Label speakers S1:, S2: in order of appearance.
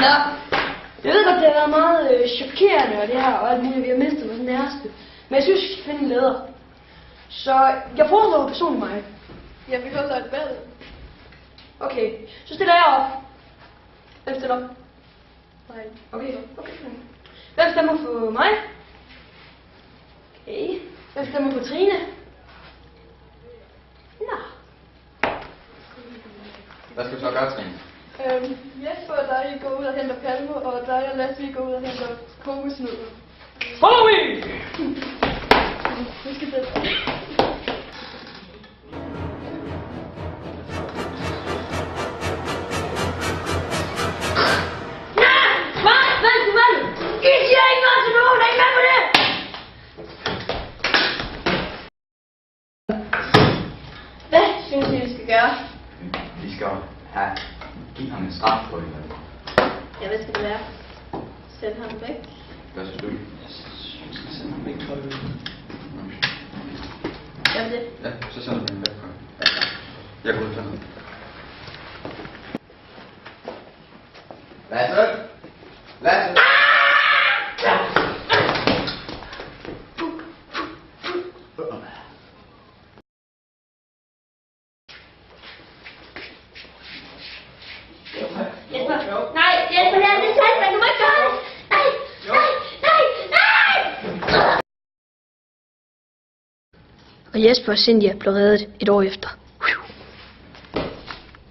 S1: Ja. Jeg ved godt, det har været meget chokerende, og det her, og alt muligt, vi har mistet vores nærmeste. Men jeg synes, vi skal finde en leder. Så jeg foreslår personligt mig.
S2: Jeg vil holde et valg.
S1: Okay, så stiller jeg op. Hvem stiller op?
S2: Nej.
S1: Okay. Hvem stemmer for mig? Okay. Hvem stemmer for Trine? Nå.
S3: Hvad skal du så gøre, Trine?
S2: Jesper og dig går ud og henter palme, og dig og Lasse går ud og henter kokosnødder.
S1: Follow me!
S2: Nu skal det.
S1: Hvad synes I, vi skal gøre?
S3: Vi skal give ham en straf på det.
S1: Ja, hvad skal det være? Send ham væk.
S3: Hvad synes du? Jeg synes, vi skal sende ham væk fra det.
S1: Gør vi det?
S3: Ja, så sender vi ham væk fra det. Jeg går ud for noget. Lasse! Lasse!
S1: Jesper! Nej, Jesper, det er det sandt, men du må ikke gøre det! Nej! Og Jesper og Cynthia blev reddet et år efter.